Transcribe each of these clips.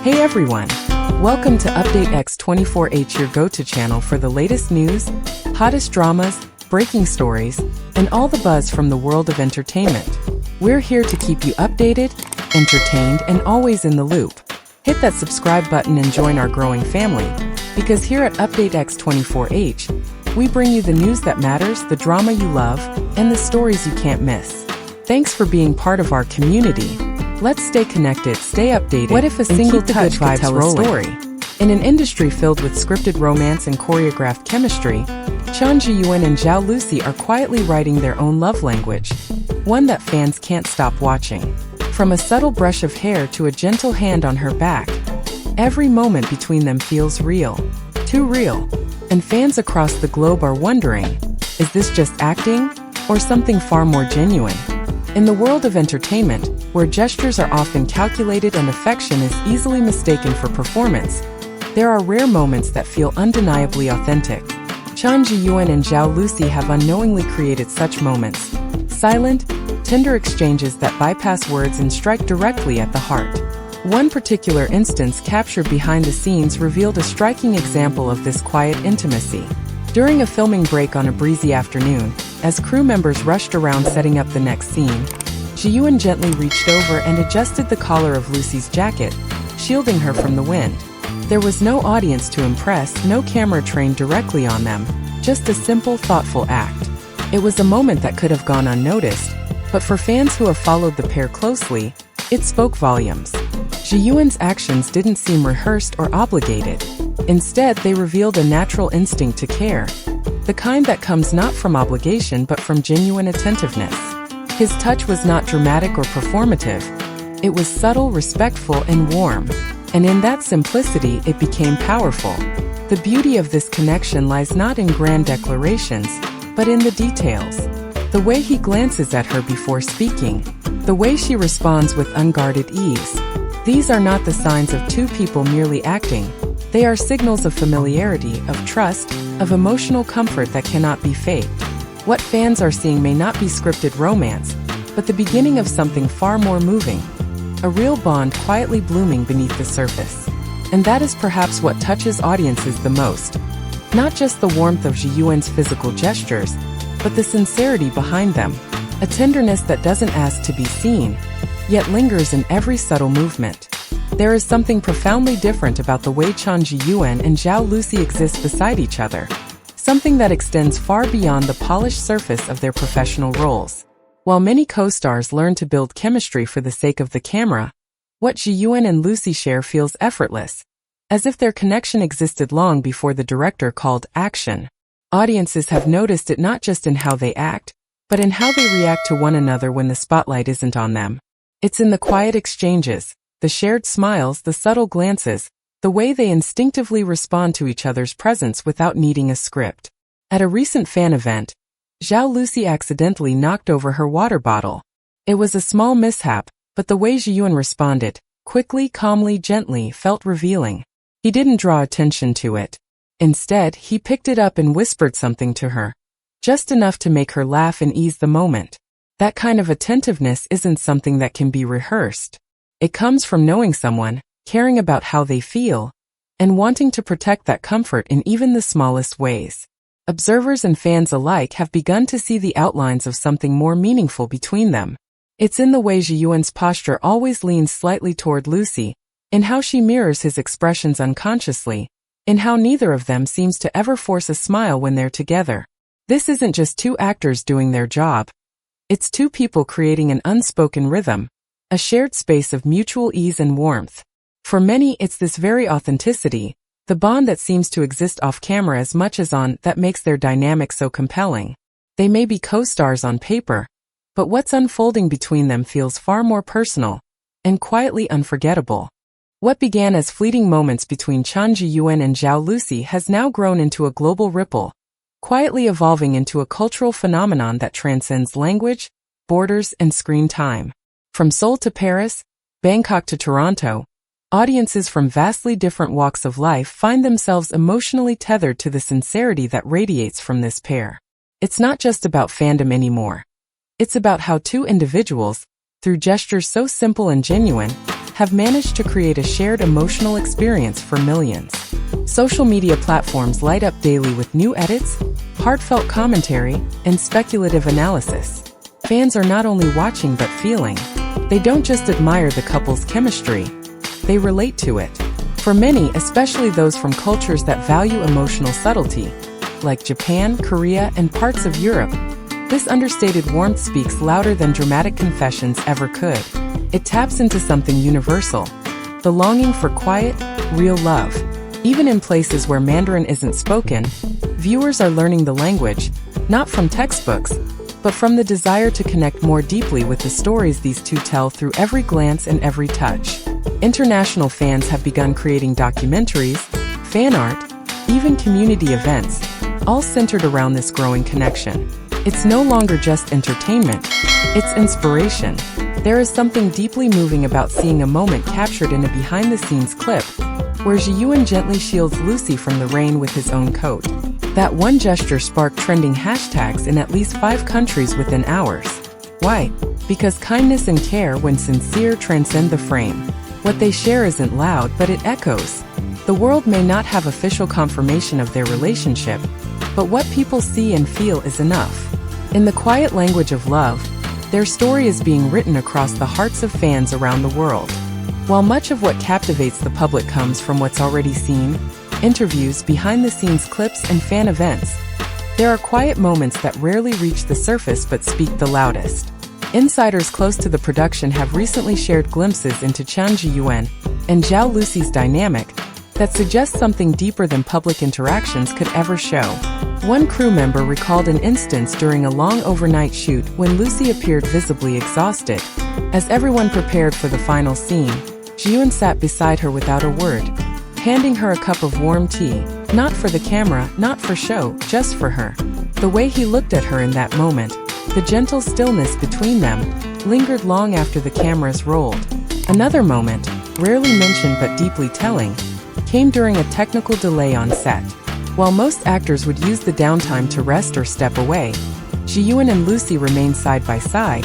Hey everyone! Welcome to Update X24H, your go-to channel for the latest news, hottest dramas, breaking stories, and all the buzz from the world of entertainment. We're here to keep you updated, entertained, and always in the loop. Hit that subscribe button and join our growing family, because here at Update X24H, we bring you the news that matters, the drama you love, and the stories you can't miss. Thanks for being part of our community. Let's stay connected, stay updated. What if a single touch could tell a story? In an industry filled with scripted romance and choreographed chemistry, Chen Zheyuan and Zhao Lusi are quietly writing their own love language, one that fans can't stop watching. From a subtle brush of hair to a gentle hand on her back, every moment between them feels real, too real. And fans across the globe are wondering, is this just acting, or something far more genuine? In the world of entertainment, where gestures are often calculated and affection is easily mistaken for performance, there are rare moments that feel undeniably authentic. Chen Zheyuan and Zhao Lusi have unknowingly created such moments. Silent, tender exchanges that bypass words and strike directly at the heart. One particular instance captured behind the scenes revealed a striking example of this quiet intimacy. During a filming break on a breezy afternoon, as crew members rushed around setting up the next scene, Zheyuan gently reached over and adjusted the collar of Lucy's jacket, shielding her from the wind. There was no audience to impress, no camera trained directly on them, just a simple, thoughtful act. It was a moment that could have gone unnoticed, but for fans who have followed the pair closely, it spoke volumes. Zheyuan's actions didn't seem rehearsed or obligated. Instead, they revealed a natural instinct to care, the kind that comes not from obligation but from genuine attentiveness. His touch was not dramatic or performative. It was subtle, respectful, and warm. And in that simplicity, it became powerful. The beauty of this connection lies not in grand declarations, but in the details. The way he glances at her before speaking, the way she responds with unguarded ease. These are not the signs of two people merely acting. They are signals of familiarity, of trust, of emotional comfort that cannot be faked. What fans are seeing may not be scripted romance, but the beginning of something far more moving. A real bond quietly blooming beneath the surface. And that is perhaps what touches audiences the most. Not just the warmth of Zheyuan's physical gestures, but the sincerity behind them. A tenderness that doesn't ask to be seen, yet lingers in every subtle movement. There is something profoundly different about the way Chen Zheyuan and Zhao Lusi exist beside each other. Something that extends far beyond the polished surface of their professional roles. While many co-stars learn to build chemistry for the sake of the camera, what Zheyuan and Lusi share feels effortless, as if their connection existed long before the director called action. Audiences have noticed it not just in how they act, but in how they react to one another when the spotlight isn't on them. It's in the quiet exchanges, the shared smiles, the subtle glances, the way they instinctively respond to each other's presence without needing a script. At a recent fan event, Zhao Lusi accidentally knocked over her water bottle. It was a small mishap, but the way Zheyuan responded, quickly, calmly, gently, felt revealing. He didn't draw attention to it. Instead, he picked it up and whispered something to her, just enough to make her laugh and ease the moment. That kind of attentiveness isn't something that can be rehearsed. It comes from knowing someone, caring about how they feel, and wanting to protect that comfort in even the smallest ways. Observers and fans alike have begun to see the outlines of something more meaningful between them. It's in the way Zheyuan's posture always leans slightly toward Lusi, in how she mirrors his expressions unconsciously, in how neither of them seems to ever force a smile when they're together. This isn't just two actors doing their job. It's two people creating an unspoken rhythm, a shared space of mutual ease and warmth. For many, it's this very authenticity, the bond that seems to exist off-camera as much as on, that makes their dynamic so compelling. They may be co-stars on paper, but what's unfolding between them feels far more personal and quietly unforgettable. What began as fleeting moments between Chen Zheyuan and Zhao Lusi has now grown into a global ripple, quietly evolving into a cultural phenomenon that transcends language, borders, and screen time. From Seoul to Paris, Bangkok to Toronto, audiences from vastly different walks of life find themselves emotionally tethered to the sincerity that radiates from this pair. It's not just about fandom anymore. It's about how two individuals, through gestures so simple and genuine, have managed to create a shared emotional experience for millions. Social media platforms light up daily with new edits, heartfelt commentary, and speculative analysis. Fans are not only watching but feeling. They don't just admire the couple's chemistry, they relate to it. For many, especially those from cultures that value emotional subtlety, like Japan, Korea, and parts of Europe, this understated warmth speaks louder than dramatic confessions ever could. It taps into something universal, the longing for quiet, real love. Even in places where Mandarin isn't spoken, viewers are learning the language, not from textbooks, but from the desire to connect more deeply with the stories these two tell through every glance and every touch. International fans have begun creating documentaries, fan art, even community events, all centered around this growing connection. It's no longer just entertainment, it's inspiration. There is something deeply moving about seeing a moment captured in a behind-the-scenes clip, where Zheyuan gently shields Lusi from the rain with his own coat. That one gesture sparked trending hashtags in at least 5 countries within hours. Why? Because kindness and care, when sincere, transcend the frame. What they share isn't loud, but it echoes. The world may not have official confirmation of their relationship, but what people see and feel is enough. In the quiet language of love, their story is being written across the hearts of fans around the world. While much of what captivates the public comes from what's already seen, interviews, behind-the-scenes clips, and fan events, there are quiet moments that rarely reach the surface but speak the loudest. Insiders close to the production have recently shared glimpses into Chen Zheyuan and Zhao Lusi's dynamic that suggests something deeper than public interactions could ever show. One crew member recalled an instance during a long overnight shoot when Lusi appeared visibly exhausted. As everyone prepared for the final scene, Zheyuan sat beside her without a word, handing her a cup of warm tea, not for the camera, not for show, just for her. The way he looked at her in that moment, the gentle stillness between them, lingered long after the cameras rolled. Another moment, rarely mentioned but deeply telling, came during a technical delay on set. While most actors would use the downtime to rest or step away, Zheyuan and Lusi remained side by side,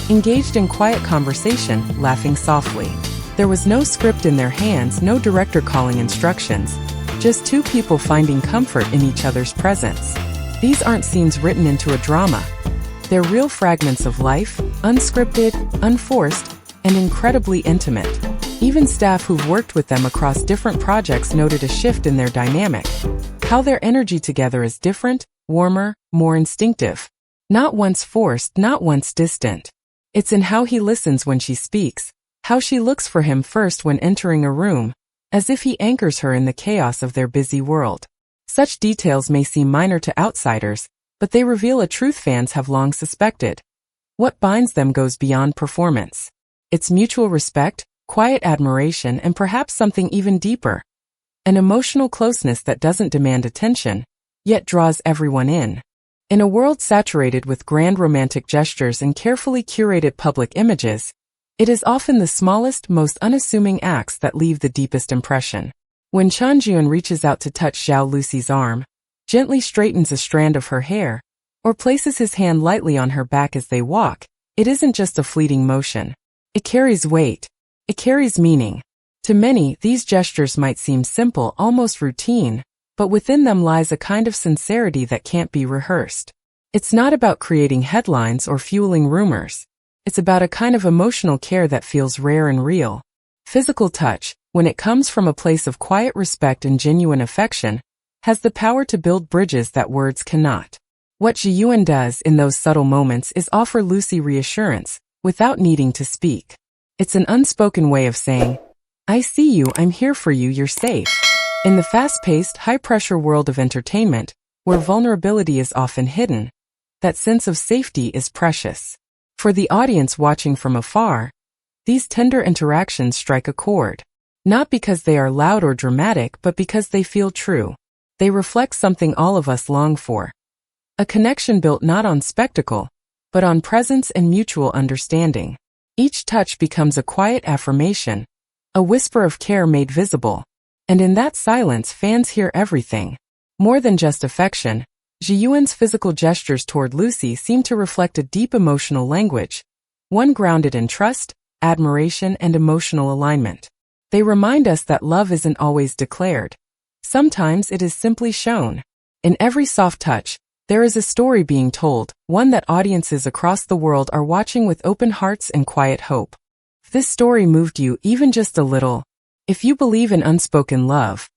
engaged in quiet conversation, laughing softly. There was no script in their hands, no director calling instructions, just two people finding comfort in each other's presence. These aren't scenes written into a drama. They're real fragments of life, unscripted, unforced, and incredibly intimate. Even staff who've worked with them across different projects noted a shift in their dynamic. How their energy together is different, warmer, more instinctive. Not once forced, not once distant. It's in how he listens when she speaks, how she looks for him first when entering a room, as if he anchors her in the chaos of their busy world. Such details may seem minor to outsiders, but they reveal a truth fans have long suspected. What binds them goes beyond performance. It's mutual respect, quiet admiration, and perhaps something even deeper. An emotional closeness that doesn't demand attention, yet draws everyone in. In a world saturated with grand romantic gestures and carefully curated public images, it is often the smallest, most unassuming acts that leave the deepest impression. When Chen Zheyuan reaches out to touch Zhao Lusi's arm, gently straightens a strand of her hair, or places his hand lightly on her back as they walk, it isn't just a fleeting motion. It carries weight. It carries meaning. To many, these gestures might seem simple, almost routine, but within them lies a kind of sincerity that can't be rehearsed. It's not about creating headlines or fueling rumors. It's about a kind of emotional care that feels rare and real. Physical touch, when it comes from a place of quiet respect and genuine affection, has the power to build bridges that words cannot. What Zheyuan does in those subtle moments is offer Lusi reassurance, without needing to speak. It's an unspoken way of saying, "I see you, I'm here for you, you're safe." In the fast-paced, high-pressure world of entertainment, where vulnerability is often hidden, that sense of safety is precious. For the audience watching from afar, these tender interactions strike a chord. Not because they are loud or dramatic, but because they feel true. They reflect something all of us long for. A connection built not on spectacle, but on presence and mutual understanding. Each touch becomes a quiet affirmation, a whisper of care made visible. And in that silence, fans hear everything. More than just affection, Zheyuan's physical gestures toward Lusi seem to reflect a deep emotional language, one grounded in trust, admiration, and emotional alignment. They remind us that love isn't always declared. Sometimes it is simply shown. In every soft touch, there is a story being told, one that audiences across the world are watching with open hearts and quiet hope. If this story moved you even just a little, if you believe in unspoken love,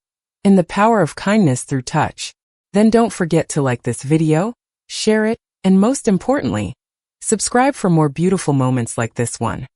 in the power of kindness through touch, then don't forget to like this video, share it, and most importantly, subscribe for more beautiful moments like this one.